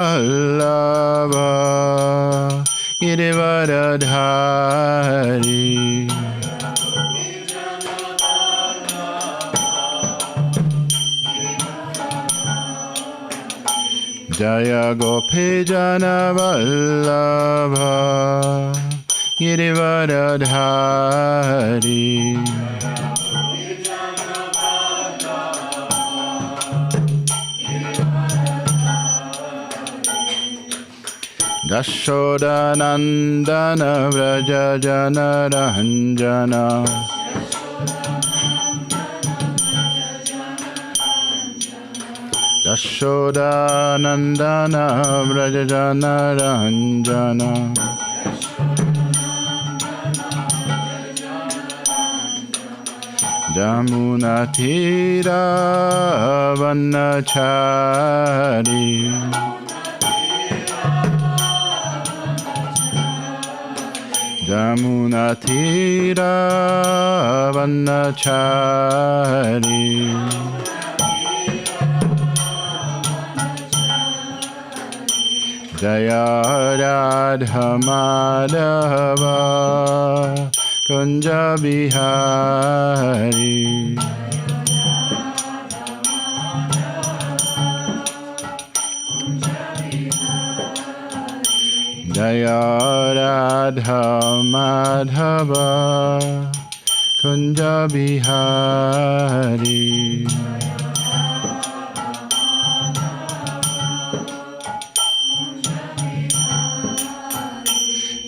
Vallabha Girivaradhari Jaya Gopijana Vallabha Girivaradhari Yashodanandana Vraja Jana Ranjana Yashodanandana Vraja Jana Ranjana Jamuna Tira Vanachari Jamuna Tira Vanachari Jaya Radha Madhava Kunja Bihari Jaya Radha Madhava Kunja Bihari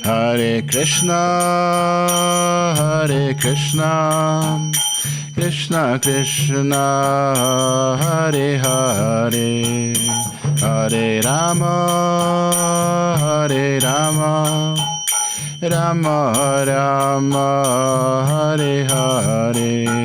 Hare Krishna Krishna Krishna Hare Hare Hare Rama Rama Rama Hare Hare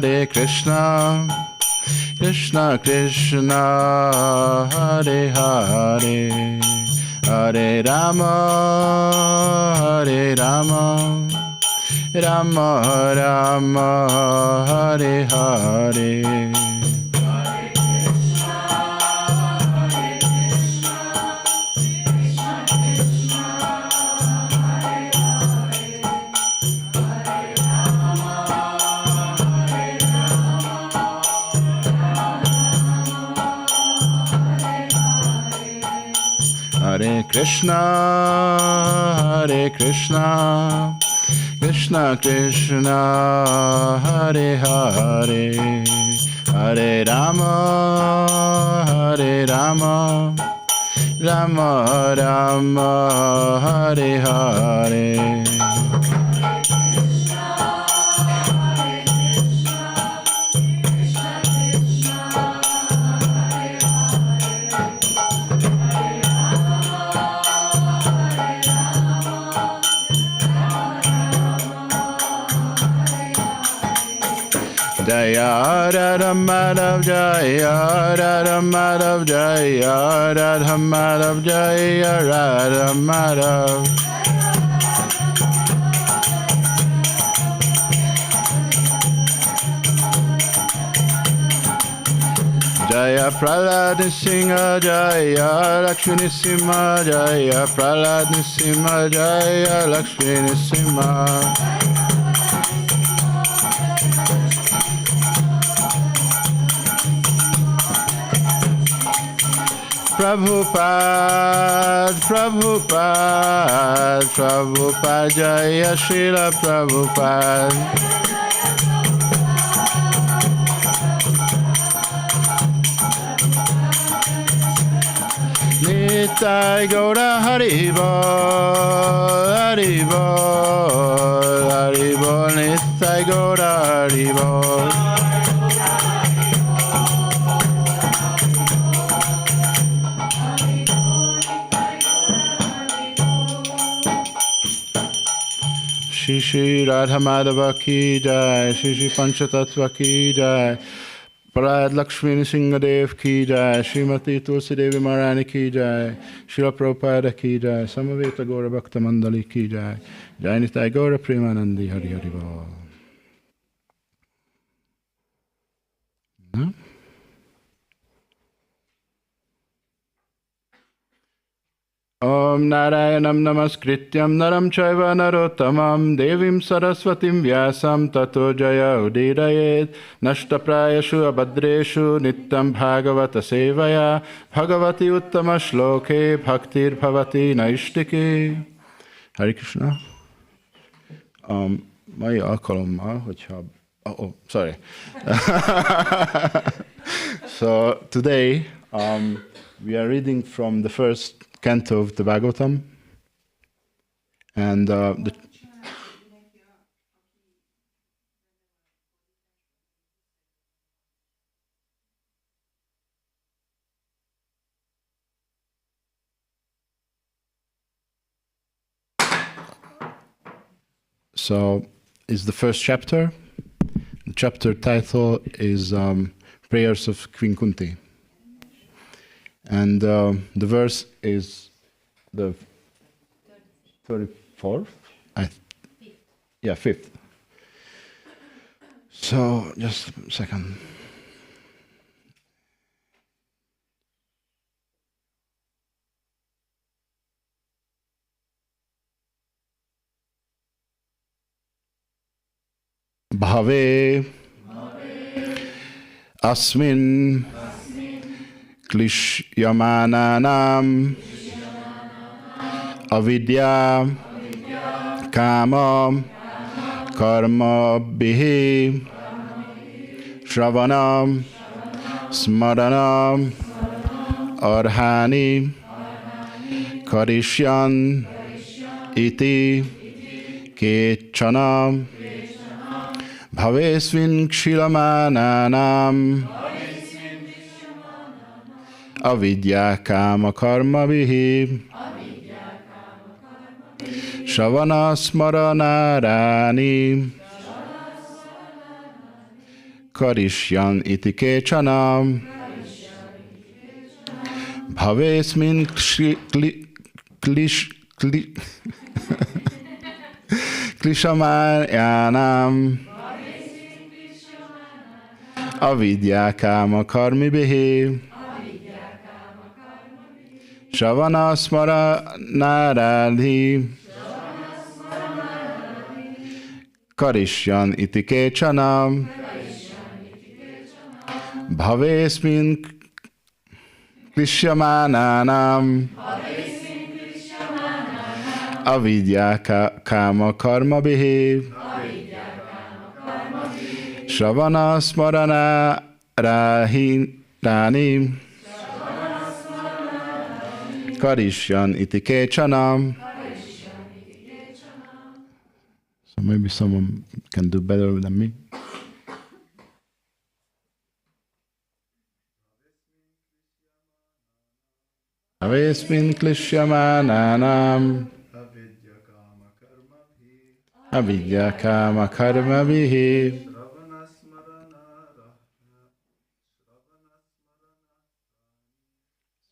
Hare Krishna Krishna Krishna Hare Hare Hare Rama Rama Rama Hare Hare Hare Krishna Krishna Krishna Hare Hare Hare Rama Rama Rama Hare Hare Jaya Radha Madhav Jaya Radha Madhav Jaya Radha Madhav Jaya Radha Madhav Jaya Prahlad Nrsimha Jaya Lakshmi Nrsimha Jaya Prahlad Nrsimha Jaya Lakshmi Nrsimha Prabhupada Jaya Srila Prabhupada Nitai Gaura Haribo Nitai Gaura Haribo Shri Radha Madhava ki jai, Shri Panchatattva ki jai, Parad Lakshmi Singhadev ki jai, Srimati Tulsi Devi Maharani ki jai, Srila Prabhupada ki jai, Samaveta Gaura Bhakta Mandali ki jai, Jai Nitai Gaura Premanandi Hari Hari Bol. Om Narayanam Namaskrityam Naram Chaiva Narottamam Devim Saraswatim Vyasam Tato Jaya Udirayet Nashta Prayashu Abhadreshu Nittam Bhagavata Sevaya Bhagavati Uttama Shloke Bhaktir Bhavati Naishtike. Hare Krishna. Mai alkalommal, hogyha... sorry. So today we are reading from the first canto of the Bhagavatam, and so is the first chapter. The chapter title is Prayers of Queen Kunti. And the verse is the 34th? Yeah, 5th. So, just a second. Bhave Asmin Klishyamananam Avidya Kama Karma Bihi Shravanam Smaranam Arhani Karishyan Iti Kechanam Bhavesvin Kshilamananam Avidya Kama Karma Vihi Shavana Smarana Rani Karishyan Iti Kechanam Bhavesmin Klishamayanam Avidya Kama Karmi Bihi Shavana Smarana Radhi Karishyan Iti Kechanam Bhavesmin Klishyamananam Avidya Kama Karma Bihi Shravana Smarana Rani Karishyan Iti Kechanam. So maybe someone can do better than me. Avesmin Klishyamananam Avidya Kama Karma Vihi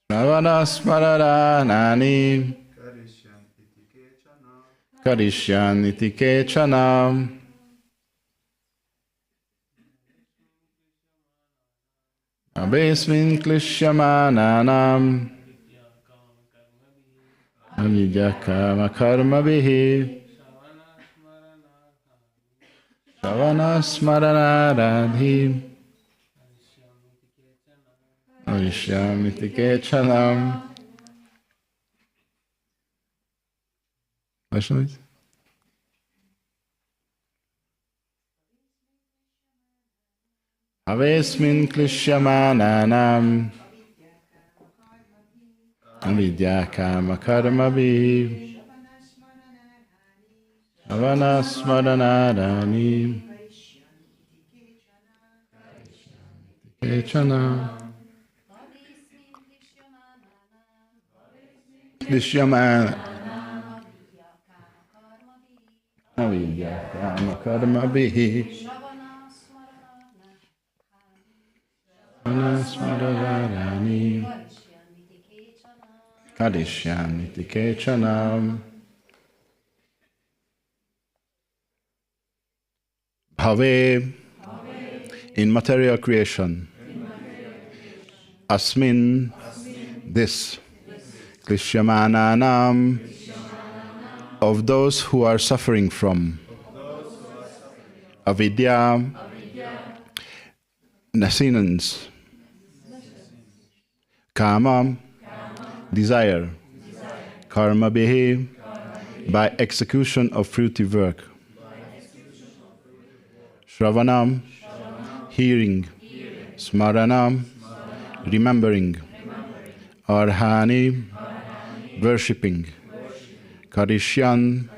Shravana Smarana Nani Karishyan Iti Kechanam. Abesmin Klishyamananam Avidya Kama Karma Vihi Shavana Smarana Radhi Avishyamiti Kechanam. Vaishnavis? Avesmin Klishyamananam Avidya Kama Karma Vihi Shavana Smarana Radhi Kechanam. Klishyaman avidya kama karma bihi anasmaravarani kadishyamiti kechanam bhave in material creation asmin this klishyamananam of those who are suffering from avidya, nascenence, kama, desire, karma bihi, by execution of fruitive work, shravanam, hearing, smaranam, remembering, arhani, worshipping, karishyan,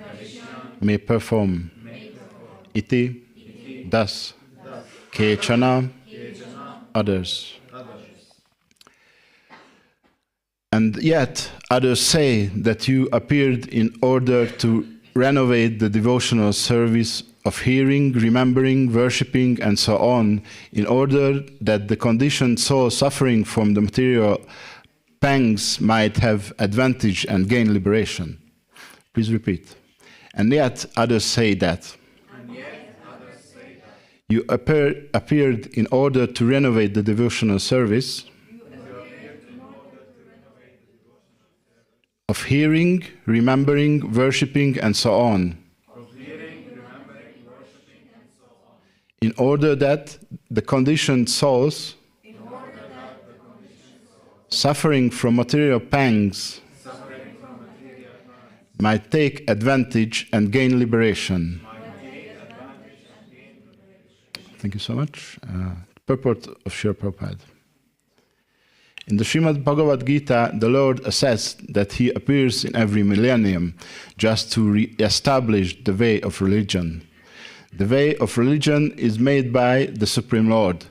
may perform, iti, thus, kechana, others. And yet, others say that you appeared in order to renovate the devotional service of hearing, remembering, worshipping, and so on, in order that the conditioned soul suffering from the material pangs might have advantage and gain liberation. Please repeat. And yet others say that. You appeared in order to renovate the devotional service of hearing, remembering, worshipping, and so on, in order that the conditioned souls suffering from material pangs might take advantage and gain liberation. Thank you so much. Purport of Srila Prabhupada. In the Shrimad-Bhagavatam, the Lord assessed that He appears in every millennium just to re-establish the way of religion. The way of religion is made by the Supreme Lord.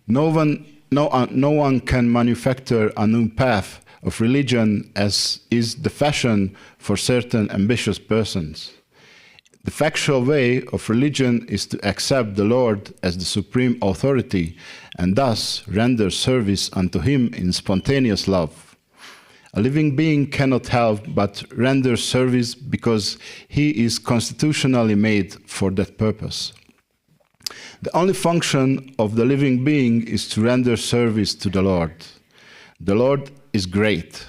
No one can manufacture a new path of religion as is the fashion for certain ambitious persons. The factual way of religion is to accept the Lord as the supreme authority and thus render service unto Him in spontaneous love. A living being cannot help but render service because he is constitutionally made for that purpose. The only function of the living being is to render service to the Lord. The Lord is great,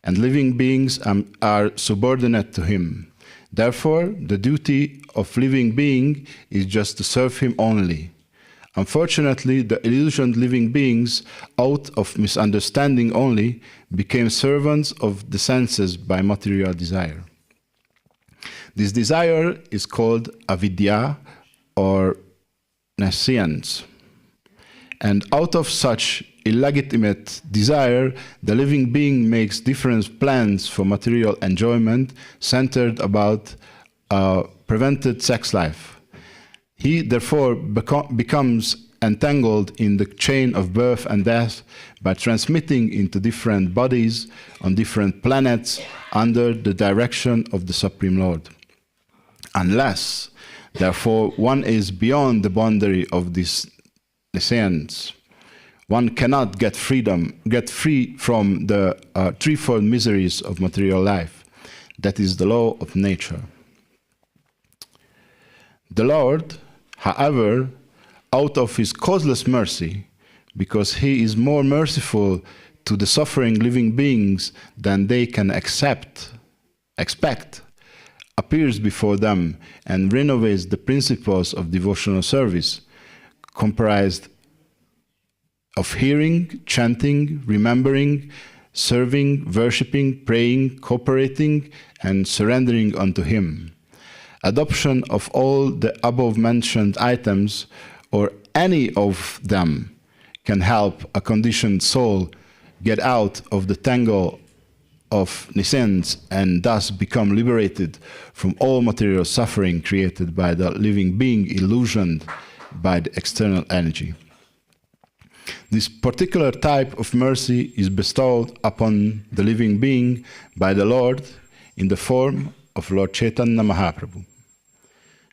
and living beings are subordinate to Him. Therefore, the duty of living being is just to serve Him only. Unfortunately, the illusioned living beings, out of misunderstanding only, became servants of the senses by material desire. This desire is called avidya or nescience. And out of such illegitimate desire, the living being makes different plans for material enjoyment centered about a prevented sex life. He therefore becomes entangled in the chain of birth and death by transmitting into different bodies on different planets under the direction of the Supreme Lord. Unless, therefore, one is beyond the boundary of this nescience, one cannot get free from the threefold miseries of material life. That is the law of nature. The Lord, however, out of His causeless mercy, because He is more merciful to the suffering living beings than they can expect, appears before them and renovates the principles of devotional service, comprised of hearing, chanting, remembering, serving, worshipping, praying, cooperating, and surrendering unto Him. Adoption of all the above-mentioned items, or any of them, can help a conditioned soul get out of the tangle of nescience and thus become liberated from all material suffering created by the living being illusioned by the external energy. This particular type of mercy is bestowed upon the living being by the Lord in the form of Lord Chaitanya Mahaprabhu.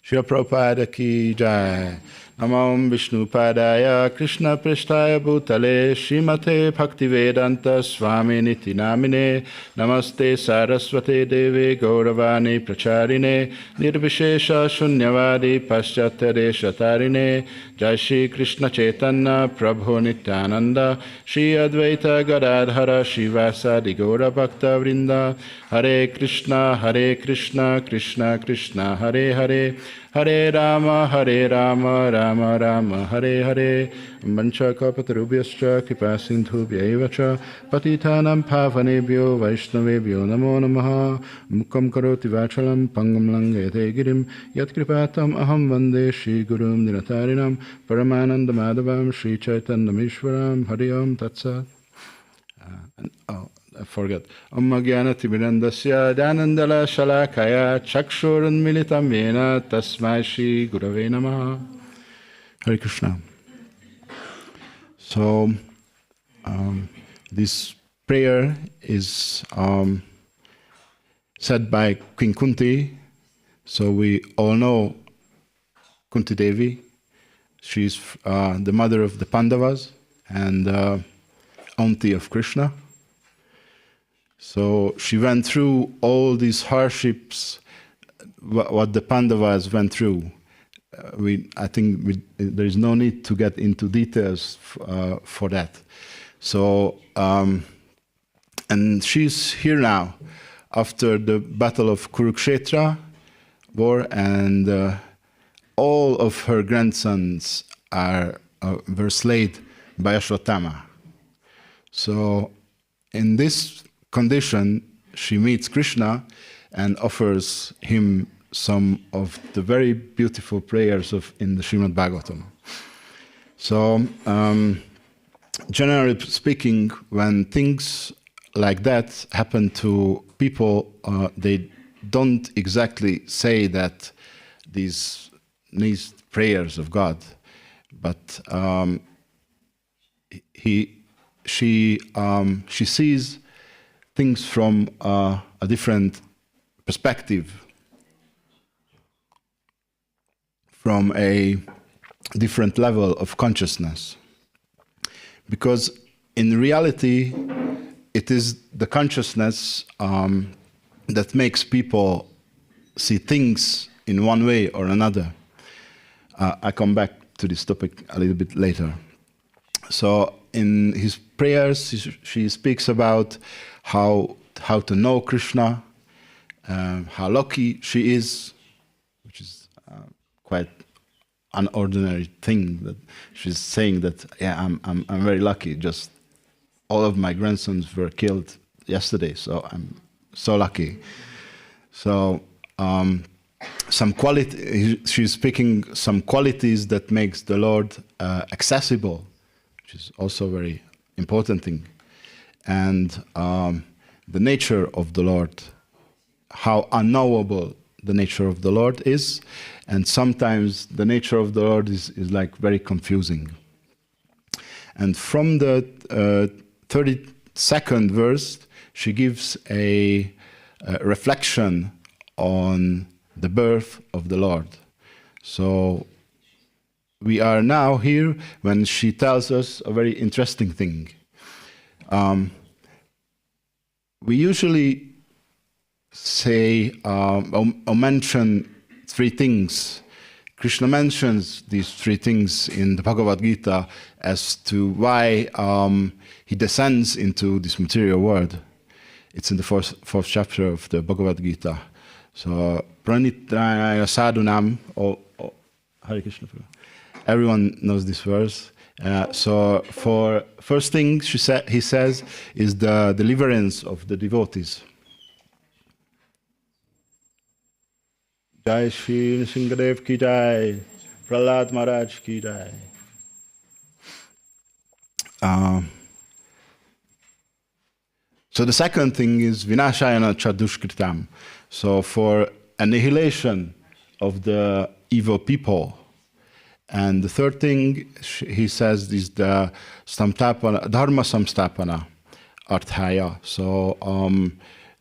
Srila Prabhupada ki jai. Namo Vishnu Padaya Krishna Prishtaya Bhutale Srimate Bhaktivedanta Swami Niti Namine Namaste Saraswate Deve Gauravani Pracharine Nirvishesha Shunyavadi Paschatya Deshatarine Jai Shri Krishna Chaitanya Prabhu Nityananda Shri Advaita Gadadhara Shivasadi Gaura Bhakta Vrinda Hare Krishna Krishna Krishna Hare Hare Hare Rama Rama Rama Hare Hare Mancha Kapatarubhyascha Kripa Sindhubhya Cha Patitanam Pavanebhyo Vaishnavebhyo Namo Namaha Mukam Karoti Vachalam Pangam Langete Girim Yat Kripatam Aham Vande Shri Gurum Niratarinam Paramananda Madhavam Shri Chaitanyamishwaram Hari Om Tatsat. I forgot. Om Gyanati Mirandasya Dhanandala Shalakaya Chakshurun Militam Vena Tasmai Shri Gurave Namaha. Hare Krishna. So, this prayer is said by Queen Kunti. So we all know Kunti Devi. She's the mother of the Pandavas and auntie of Krishna. So she went through all these hardships, what the Pandavas went through. I think there is no need to get into details for that. So, and she's here now after the battle of Kurukshetra war, and all of her grandsons were slain by Ashwatthama. So, in this condition, she meets Krishna and offers him some of the very beautiful prayers in the Shrimad-Bhagavatam. So, generally speaking, when things like that happen to people, they don't exactly say that these prayers of God, but she sees things from a different perspective, from a different level of consciousness. Because in reality, it is the consciousness that makes people see things in one way or another. I come back to this topic a little bit later. So in his prayers, she speaks about how to know Krishna, how lucky she is, which is quite an ordinary thing. That she's saying that, yeah, I'm very lucky. Just all of my grandsons were killed yesterday, so I'm so lucky. So she's speaking some qualities that makes the Lord accessible, which is also a very important thing. And the nature of the Lord, how unknowable the nature of the Lord is, and sometimes the nature of the Lord is like very confusing. And from the 32nd verse, she gives a reflection on the birth of the Lord. So we are now here when she tells us a very interesting thing. We usually say or mention three things. Krishna mentions these three things in the Bhagavad Gita as to why he descends into this material world. It's in the fourth chapter of the Bhagavad Gita. So, Pranitraya Sadhunam, or Hare Krishna. Everyone knows this verse. So, for first thing he says is the deliverance of the devotees. Jai Shri Nrsimhadev ki jai, Prahlad Maharaj ki jai. So the second thing is Vinashayana Chadushkritam. So for annihilation of the evil people. And the third thing he says is the Dharma Samstapana Arthaya. So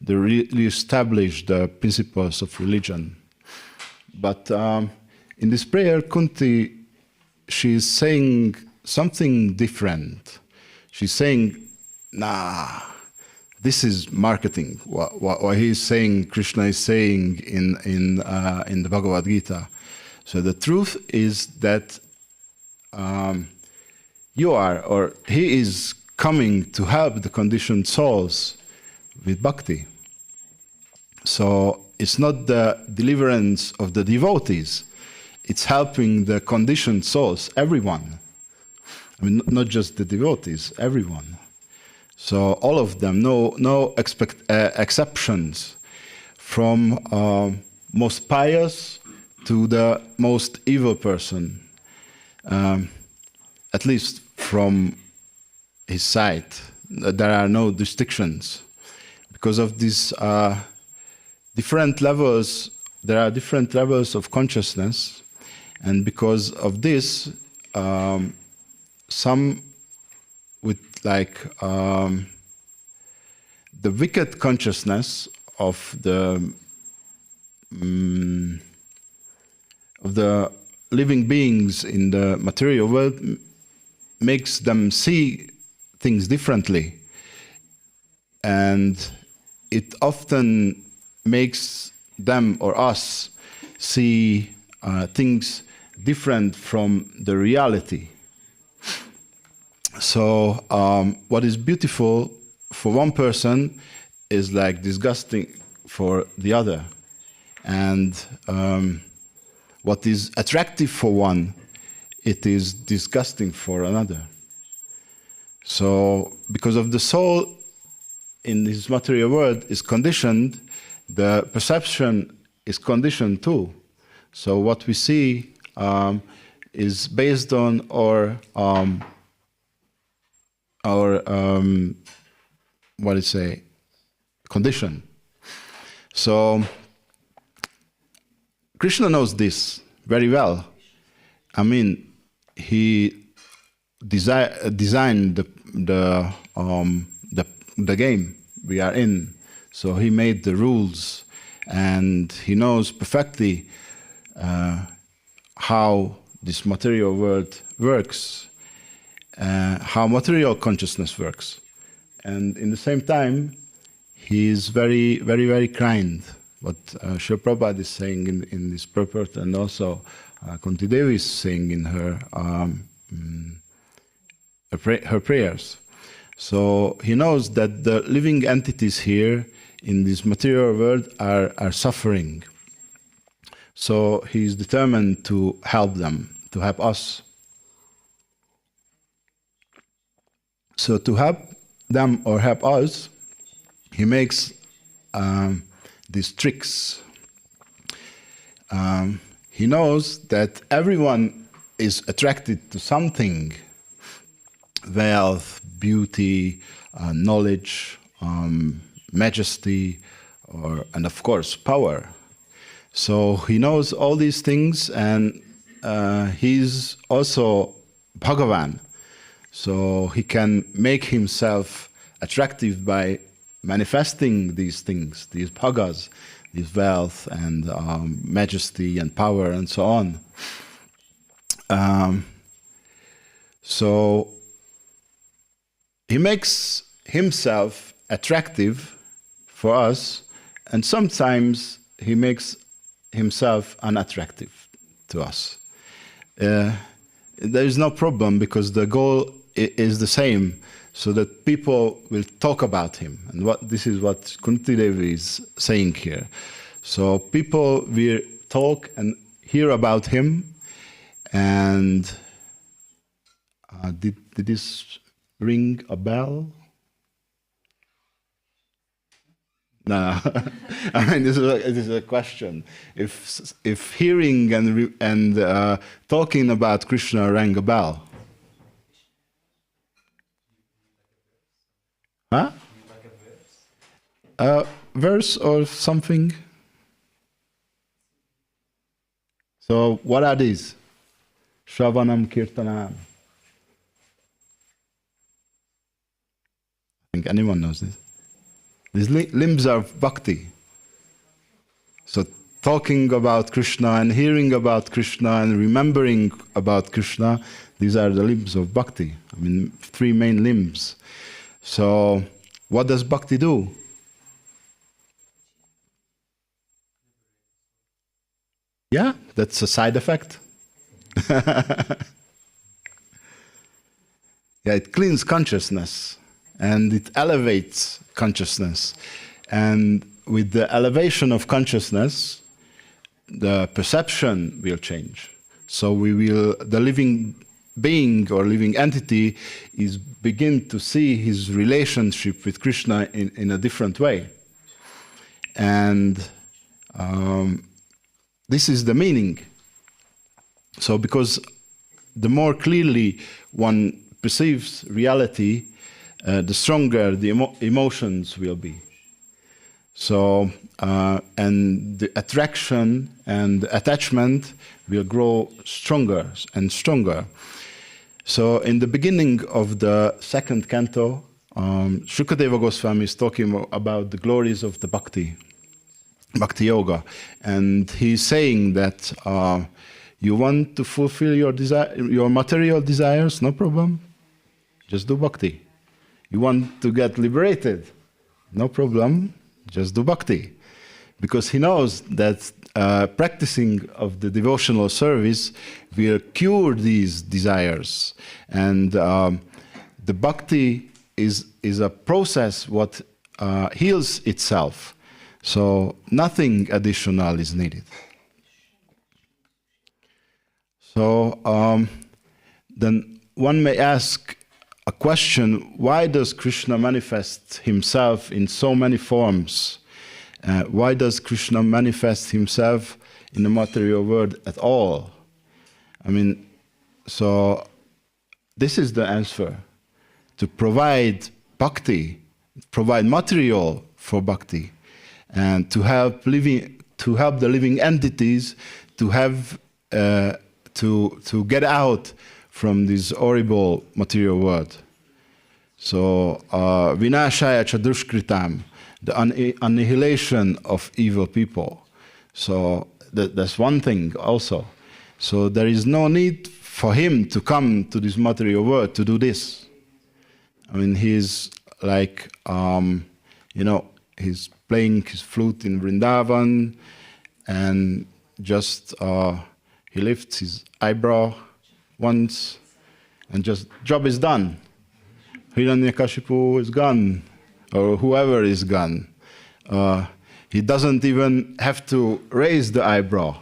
the re-establish the principles of religion. But in this prayer, Kunti, she's saying something different. She's saying, nah, this is marketing. What he's saying, Krishna is saying in the Bhagavad Gita. So the truth is that you are, or he is coming to help the conditioned souls with bhakti. So it's not the deliverance of the devotees, it's helping the conditioned souls, everyone. I mean, not just the devotees, everyone. So all of them, no exceptions, from most pious to the most evil person, at least from his side. There are no distinctions. Because of these different levels, there are different levels of consciousness, and because of this, some with like the wicked consciousness of the living beings in the material world makes them see things differently, and it often makes them or us see things different from the reality. So what is beautiful for one person is like disgusting for the other, and what is attractive for one, it is disgusting for another. So because of the soul in this material world is conditioned, the perception is conditioned too. So what we see is based on our what do you say, condition. So Krishna knows this very well. I mean, he designed the game we are in. So he made the rules, and he knows perfectly how this material world works, how material consciousness works. And in the same time, he is very, very, very kind. What Srila Prabhupada is saying in this purport, and also Kunti Devi is saying in her prayers. So he knows that the living entities here in this material world are suffering. So he is determined to help them, to help us. So to help them or help us, he makes these tricks. He knows that everyone is attracted to something: wealth, beauty, knowledge, majesty, and of course power. So he knows all these things, and he's also Bhagavan. So he can make himself attractive by manifesting these things, these bhagas, this wealth and majesty and power and so on. So he makes himself attractive for us, and sometimes he makes himself unattractive to us. There is no problem, because the goal is the same, so that people will talk about him. And this is what Kunti Devi is saying here. So people will talk and hear about him. And did this ring a bell? No, I mean, this is a question. If hearing and talking about Krishna rang a bell, huh? A verse or something. So what are these? Shravanam Kirtanam. I think anyone knows this. These limbs are bhakti. So talking about Krishna and hearing about Krishna and remembering about Krishna, these are the limbs of bhakti. I mean, 3 main limbs. So, what does bhakti do? Yeah, that's a side effect. Yeah, it cleans consciousness and it elevates consciousness. And with the elevation of consciousness, the perception will change. So the living being or living entity is begin to see his relationship with Krishna in a different way. And this is the meaning. So because the more clearly one perceives reality, the stronger the emotions will be. So, and the attraction and attachment will grow stronger and stronger. So, in the beginning of the 2nd canto, Shukadeva Goswami is talking about the glories of the bhakti yoga, and he's saying that you want to fulfill your material desires, no problem, just do bhakti. You want to get liberated, no problem, just do bhakti. Because he knows that practicing of the devotional service will cure these desires. And the bhakti is a process what heals itself. So nothing additional is needed. So then one may ask a question, why does Krishna manifest himself in so many forms? Why does Krishna manifest himself in the material world at all? I mean, so this is the answer. To provide bhakti, provide material for bhakti, and to help the living entities to have to get out from this horrible material world. So, vinashaya cha dushkritam, the annihilation of evil people. So that's one thing also. So there is no need for him to come to this material world to do this. I mean, he's like, he's playing his flute in Vrindavan, and just he lifts his eyebrow once, and just job is done. Hiranyakashipu is gone, or whoever is gone. He doesn't even have to raise the eyebrow.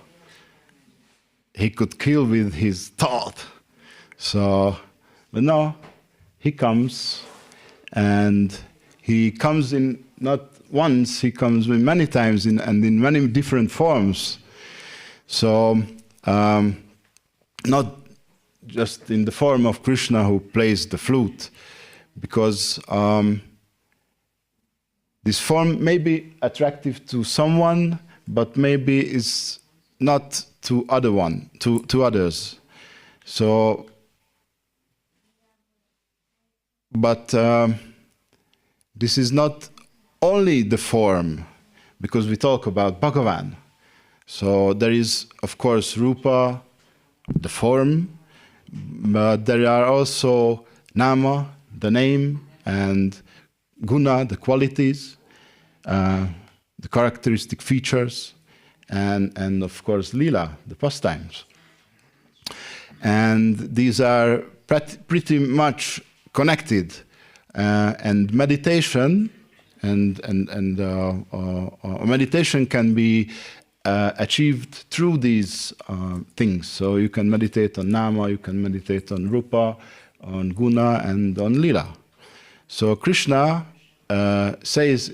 He could kill with his thought. So, but no, he comes, and he comes in not once, he comes in many times and in many different forms. So, not just in the form of Krishna who plays the flute, because this form may be attractive to someone, but maybe is not to others. So, but this is not only the form, because we talk about Bhagavan. So there is, of course, Rupa, the form, but there are also Nama, the name, and Guna, the qualities, the characteristic features, and of course Lila, the pastimes. And these are pretty much connected, and meditation meditation can be achieved through these things. So you can meditate on Nama, you can meditate on Rupa, on Guna, and on Lila. So Krishna says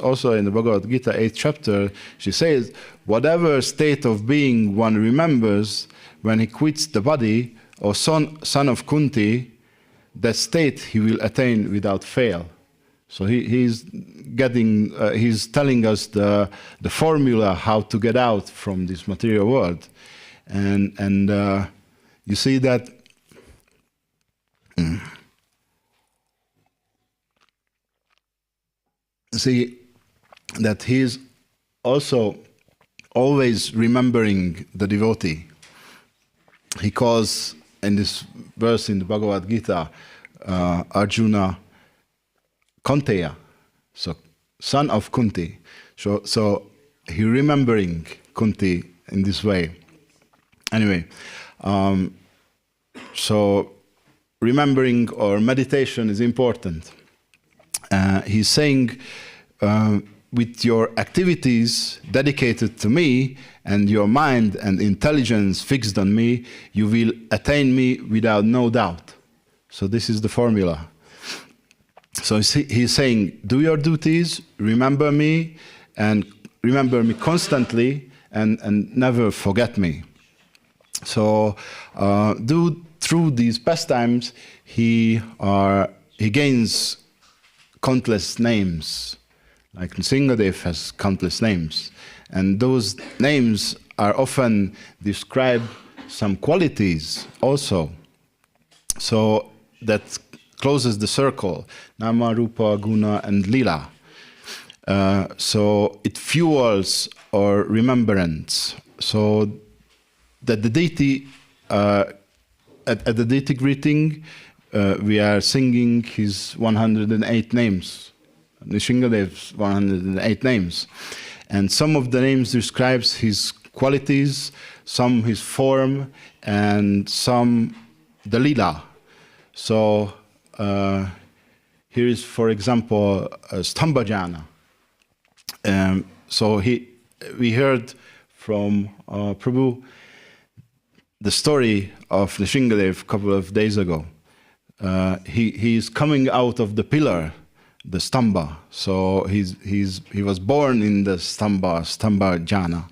also in the Bhagavad Gita 8th chapter, she says, whatever state of being one remembers when he quits the body, or son of Kunti, that state he will attain without fail. So he's telling us the formula how to get out from this material world, and you see that. See that he's also always remembering the devotee. He calls in this verse in the Bhagavad Gita, Arjuna Konteya, so son of Kunti. So he remembering Kunti in this way. Anyway, so remembering or meditation is important. He's saying, with your activities dedicated to me and your mind and intelligence fixed on me, you will attain me without no doubt. So this is the formula. So he's saying, do your duties, remember me, and remember me constantly, and never forget me. So through these pastimes, he gains countless names. Like Nrsingadev has countless names. And those names are often describe some qualities also. So that closes the circle, Nama, Rupa, Guna, and Lila. So it fuels our remembrance. So that the deity, at the deity greeting, we are singing his 108 names. Nrsingadev's 108 names. And some of the names describes his qualities, some his form, and some the lila. So here is, for example, Stambhajana. So we heard from Prabhu the story of Nrsingadev a couple of days ago. He is coming out of the pillar, the stamba. So he was born in the stambhajana,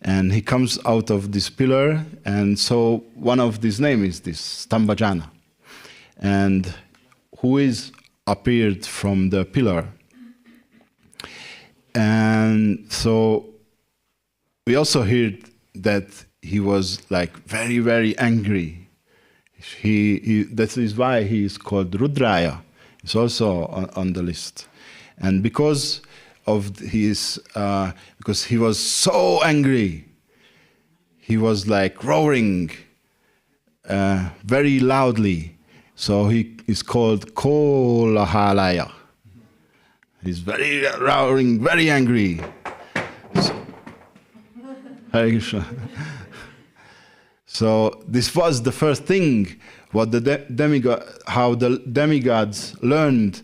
and he comes out of this pillar, and so one of these names is this stambhajana, and who is appeared from the pillar. And so we also heard that he was like very, very angry. That is why he is called Rudraya. It's also on the list. And because of his, because he was so angry, he was like roaring very loudly. So he is called Kolahalaya. He's very roaring, very angry. So this was the first thing what how the demigods learned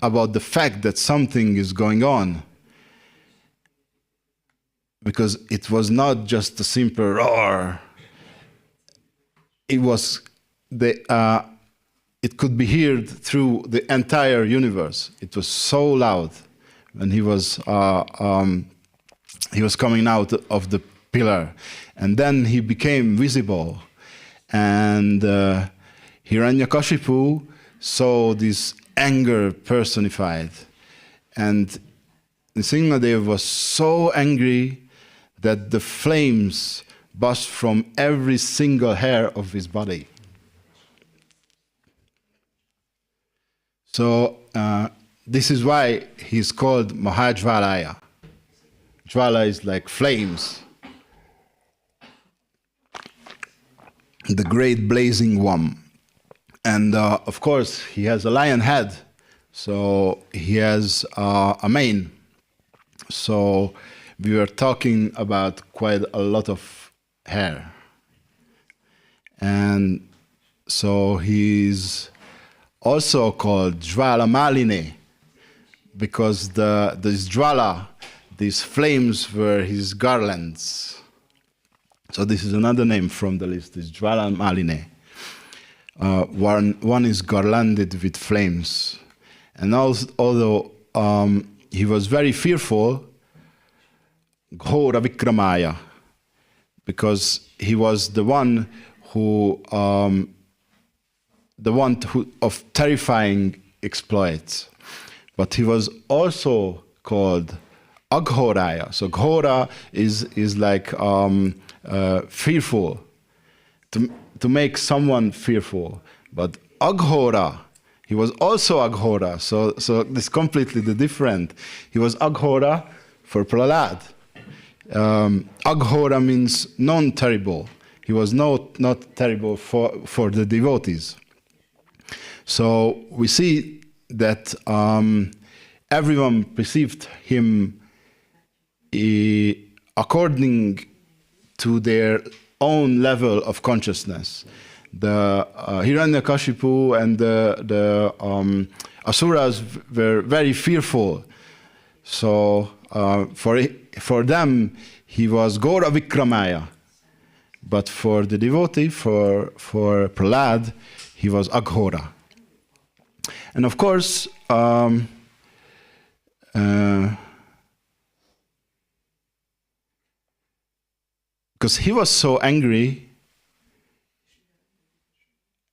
about the fact that something is going on. Because it was not just a simple roar. It was it could be heard through the entire universe. It was so loud when he was coming out of the pillar, and then he became visible, and Hiranyakashipu saw this anger personified, and Nrsingadev was so angry that the flames burst from every single hair of his body. So this is why he's called Mahajvalaya. Jvala is like flames. The great blazing one. And of course, he has a lion head, so he has a mane. So we were talking about quite a lot of hair. And so he's also called Jvala Maline, because this Jvala, these flames were his garlands. So this is another name from the list, is Jvala Maline. One is garlanded with flames. And also, although he was very fearful, Ghora Vikramaya, because he was the one of terrifying exploits. But he was also called Aghoraya. So Ghora is like fearful, to make someone fearful. But Aghora, he was also Aghora. So this completely different. He was Aghora for Prahlad. Aghora means non-terrible. He was not terrible for the devotees. So we see that everyone perceived him according to their own level of consciousness. The Hiranyakashipu and the Asuras were very fearful. So for them, he was Gaura Vikramaya. But for the devotee, for Prahlad, he was Aghora. And of course, because he was so angry,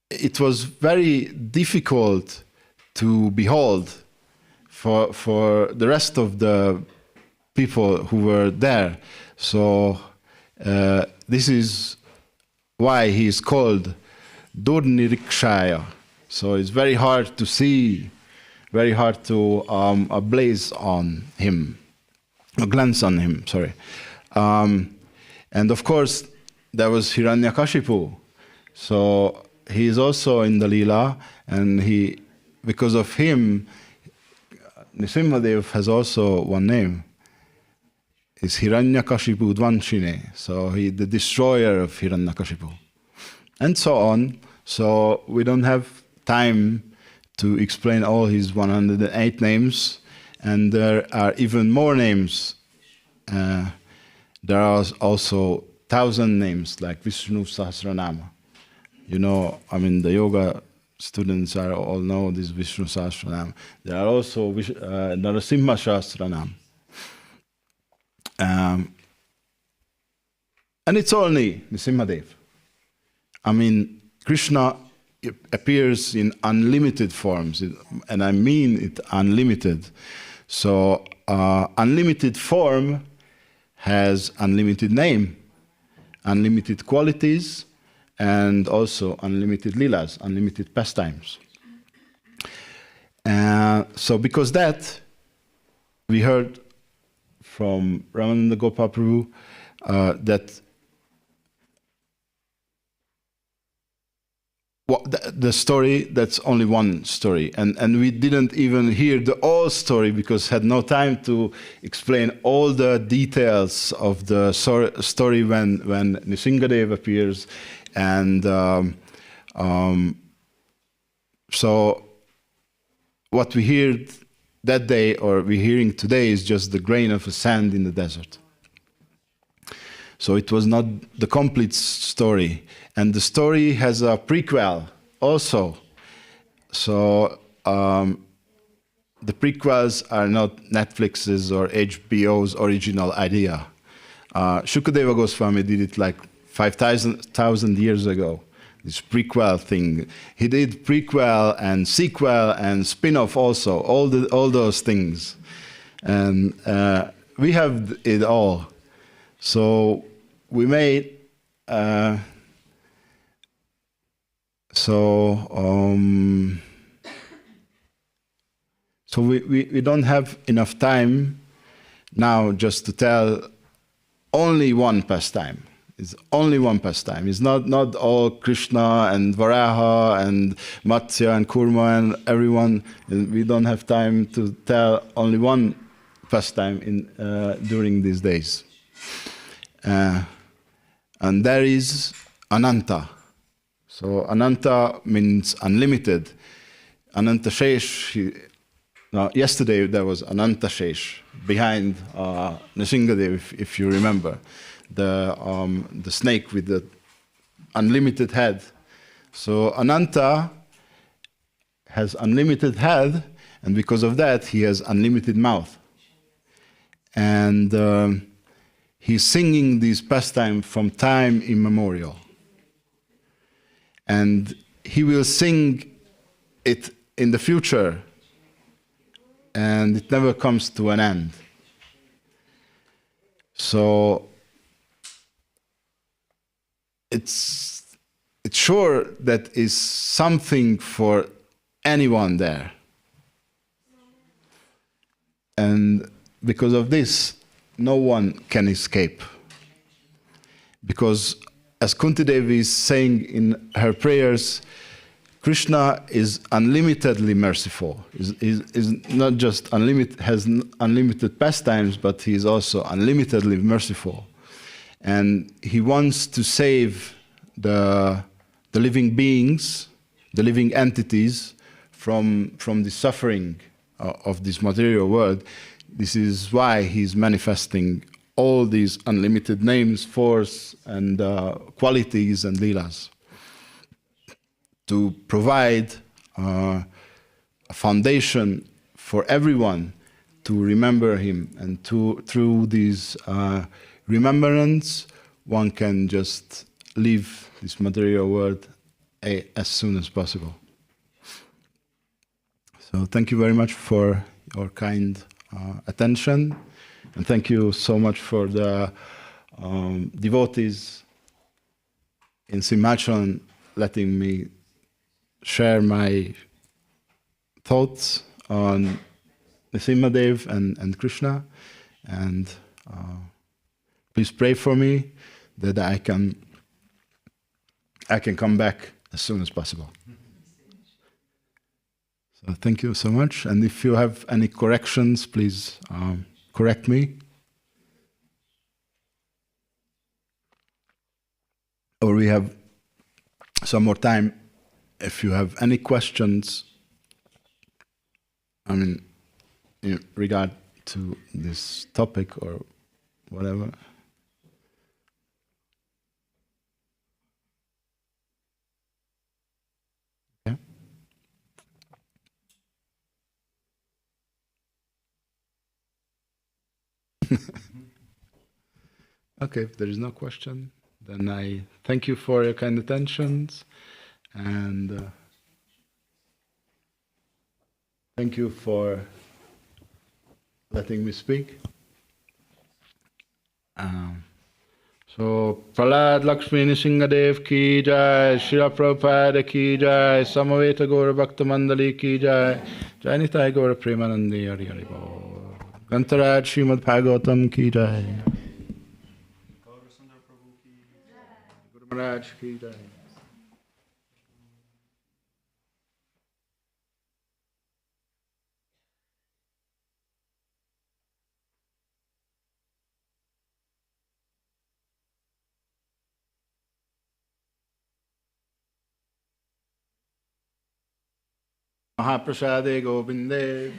it was very difficult to behold for the rest of the people who were there. So this is why he is called Durnirikshaya. So it's very hard to see, very hard to blaze on him, glance on him, sorry. And of course, there was Hiranyakashipu. So he is also in the Leela, and because of him, Nrsimhadev has also one name. It's Hiranyakashipu Dvanshine. So the destroyer of Hiranyakashipu. And so on. So we don't have time to explain all his 108 names. And there are even more names. There are also 1,000 names, like Vishnu Sahasranama. You know, I mean, the yoga students all know this Vishnu Sahasranama. There are also Narasimha Sahasranam. And it's only Nrsimhadev. I mean, Krishna appears in unlimited forms, and I mean it unlimited. So, unlimited form has unlimited name, unlimited qualities, and also unlimited leelas, unlimited pastimes. So because that, we heard from Ramananda Gopal Prabhu that the story, that's only one story. And we didn't even hear the whole story because had no time to explain all the details of the story when Nrsimhadev appears. And so what we heard that day, or we're hearing today, is just the grain of sand in the desert. So it was not the complete story. And the story has a prequel also. So the prequels are not Netflix's or HBO's original idea. Shukadeva Goswami did it like 5,000 years ago, this prequel thing. He did prequel and sequel and spin-off also, all those things. And we have it all. So we made... So we don't have enough time now just to tell only one pastime. It's only one pastime. It's not all Krishna and Varaha and Matsya and Kurma and everyone. We don't have time to tell only one pastime during these days. And there is Ananta. So Ananta means unlimited. Ananta Shesh, yesterday there was Ananta Shesh behind Nrsimhadev, if you remember. The snake with the unlimited head. So Ananta has unlimited head, and because of that he has unlimited mouth. And he's singing this pastime from time immemorial. And he will sing it in the future, and it never comes to an end. So it's sure that is something for anyone there. And because of this, no one can escape. Because as Kunti Devi is saying in her prayers, Krishna is unlimitedly merciful. Is not just has unlimited pastimes, but he is also unlimitedly merciful. And he wants to save the living beings, the living entities, from the suffering of this material world. This is why he's manifesting all these unlimited names, force, and qualities and leelas, to provide a foundation for everyone to remember him. And through these remembrance, one can just leave this material world as soon as possible. So thank you very much for your kind attention, and thank you so much for the devotees in Simachon letting me share my thoughts on Nrsimhadev and Krishna, and please pray for me that I can come back as soon as possible. So thank you so much, and if you have any corrections, please correct me. Or we have some more time if you have any questions, I mean, in regard to this topic or whatever. Yeah. Okay, if there is no question, then I thank you for your kind attentions, and thank you for letting me speak. So, Prahlad Lakshmi Nrsimhadev ki jai, Srila Prabhupada ki jai, Samaveta Gaura Bhakta Mandali ki jai, Jai Nitai Gaura Premanandi Hari Hari Bol. Grantaraj Shrimad-Bhagavatam ki jai. Gaurasundara Prabhu ki jai. Guru Maharaj ki jai. Mahaprasade Govinde.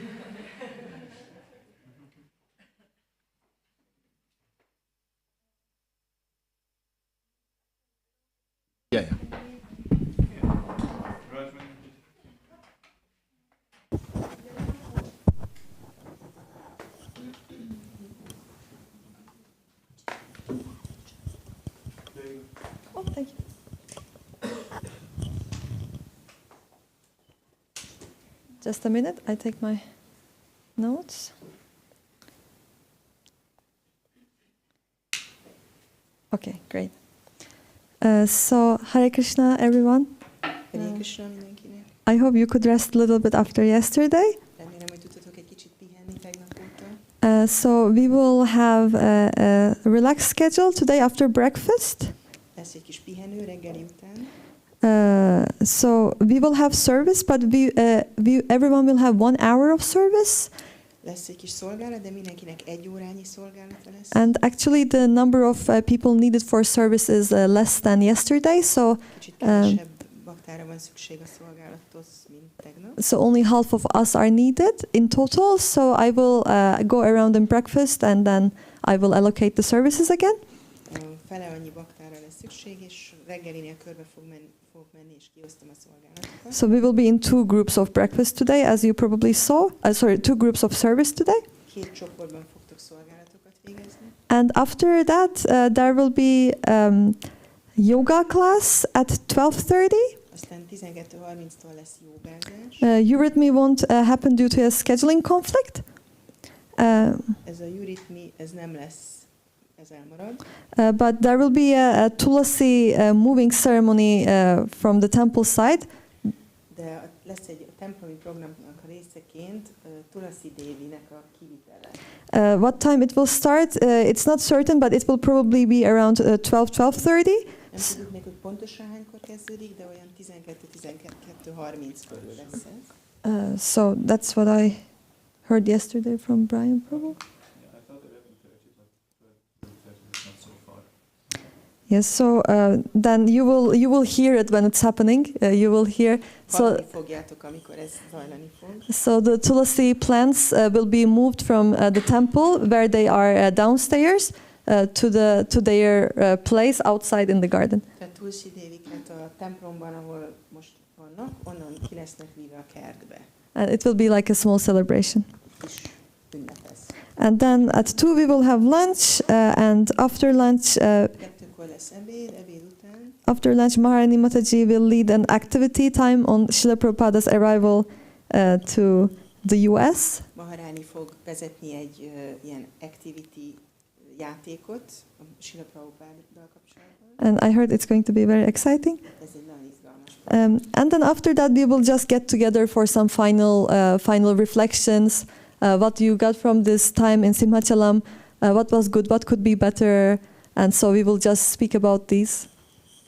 Yeah. Oh, thank you. Just a minute, I take my notes. Okay, great. So, Hare Krishna, everyone. Hare Krishna mindenkinek. I hope you could rest a little bit after yesterday. Remélem, hogy tudtatok egy kicsit pihenni tegnap óta. So, we will have a relaxed schedule today after breakfast. Lesz egy kis pihenő reggeli után. So we will have service, but everyone will have 1 hour of service. Lesz egy kis szolgálat, de mindenkinek 1 órányi szolgálata lesz. And actually the number of people needed for service is less than yesterday, so Kicsit kevesebb baktára van szükség a szolgálathoz, mint tegnap. so only half of us are needed in total. So I will go around in breakfast, and then I will allocate the services again. Fele annyi baktára lesz szükség, és reggelinél körbe fogok menni, és kiosztom a szolgálatokat. So we will be in 2 groups of breakfast today, as you probably saw. 2 groups of service today. 2 csoportban fogtok szolgálatokat végezni. And after that, there will be yoga class at 12:30. Aztán 12:30-tól lesz jogázás. Eurythmy won't happen due to a scheduling conflict. Ez a eurythmy, ez nem lesz, ez elmarad. But there will be a Tulasi moving ceremony from the temple side. De a lesz egy templomi programnak a részeként Tulasi Devinek a kivitele. What time it will start? It's not certain, but it will probably be around 12:30. Nem tudjuk még, hogy pontosan hánykor kezdődik, de olyan 12-12:30 körül lesz ez. So that's what I heard yesterday from Brian Prabhu. Yeah, I thought 11:30, but 12:30 is not so far. Yes, so then you will hear it when it's happening. You will hear. Hallani fogjátok, amikor ez zajlani fog. So the Tulasi plants will be moved from the temple where they are downstairs to their place outside in the garden. Tehát Tulsi Deviket a templomban, ahol most vannak, onnan ki lesznek vive a kertbe. And it will be like a small celebration. Kis ünnep lesz. And then at 2 we will have lunch, and after lunch, 2-kor lesz ebéd után. after lunch, Maharani Mataji will lead an activity time on Srila Prabhupada's arrival to the US. Maharani fog vezetni egy ilyen activity játékot a Srila Prabhupáddal kapcsolatban. And I heard it's going to be very exciting. Ez egy nagyon izgalmas. And then after that, we will just get together for some final reflections. What you got from this time in Simhachalam, what was good, what could be better, and so we will just speak about these.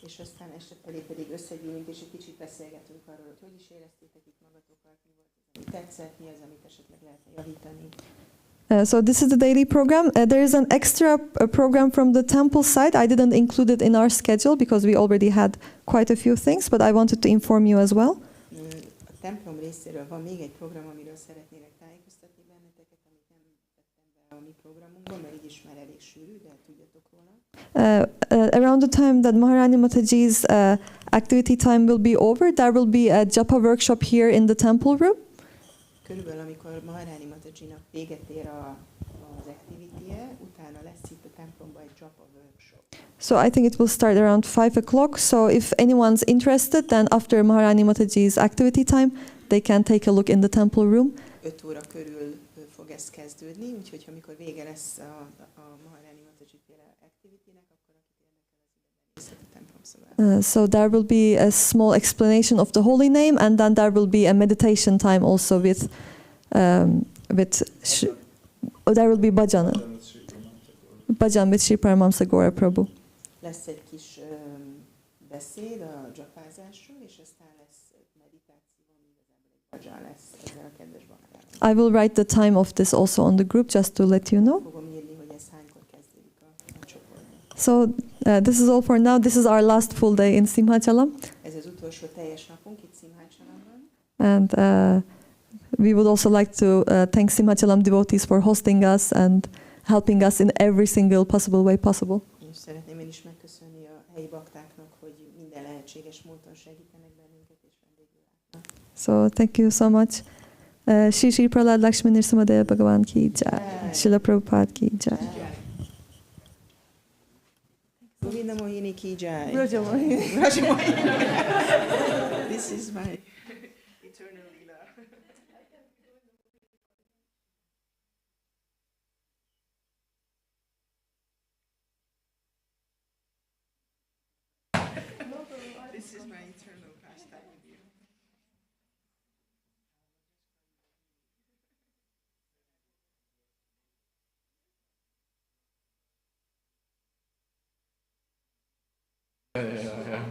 És aztán este felé pedig összegyűlünk, és egy kicsit beszélgetünk arról, hogy hogy is éreztétek itt magatokat, mi volt az, ami tetszett, mi az, amit esetleg lehetne javítani. So this is the daily program. There is an extra program from the temple side. I didn't include it in our schedule because we already had quite a few things, but I wanted to inform you as well. A templom részéről van még egy program, amiről szeretnélek tájékoztatni benneteket, amit nem tettem be a mi programunkban, mert így is már elég sűrű, de tudjatok róla. Around the time that Maharani Mataji's activity time will be over, there will be a japa workshop here in the temple room. Körülbelül amikor Maharani Matajinak véget ér az activity-je, utána lesz itt a templomban egy japa workshop. So I think it will start around 5 o'clock. So if anyone's interested, then after Maharani Mataji's activity time, they can take a look in the temple room. 5 óra körül fog ez kezdődni, úgyhogy amikor vége lesz a Maharani Mataji féle activity-nek, akkor akit érdekel, az a templom szobában. So there will be a small explanation of the holy name, and then there will be a meditation time also with there will be bhajan with Sri Paramahamsa Gaura Prabhu. Lesz egy kis beszéd a japázásról, és aztán lesz meditáció, ami igazából egy bhajan lesz ezzel a kedves baktákkal. I will write the time of this also on the group just to let you know. Fogom írni, hogy ez hánykor kezdődik a csoportban. So this is all for now. This is our last full day in Simhachalam. Ez az utolsó teljes napunk itt Simhachalamban. And we would also like to thank Simhachalam devotees for hosting us and helping us in every single possible way possible. És szeretném én is megköszönni a helyi baktáknak, hogy minden lehetséges módon segítenek bennünket és vendégül látnak. So thank you so much. Shri Shri Prahlad Lakshmi Nrsimhadev Bhagavan ki jai. Srila Prabhupada ki jai. Govinda Mohini ki jai. Braja Mohini. Braja Mohini. This is my eternal lila. This is my eternal pastime with you. Yeah.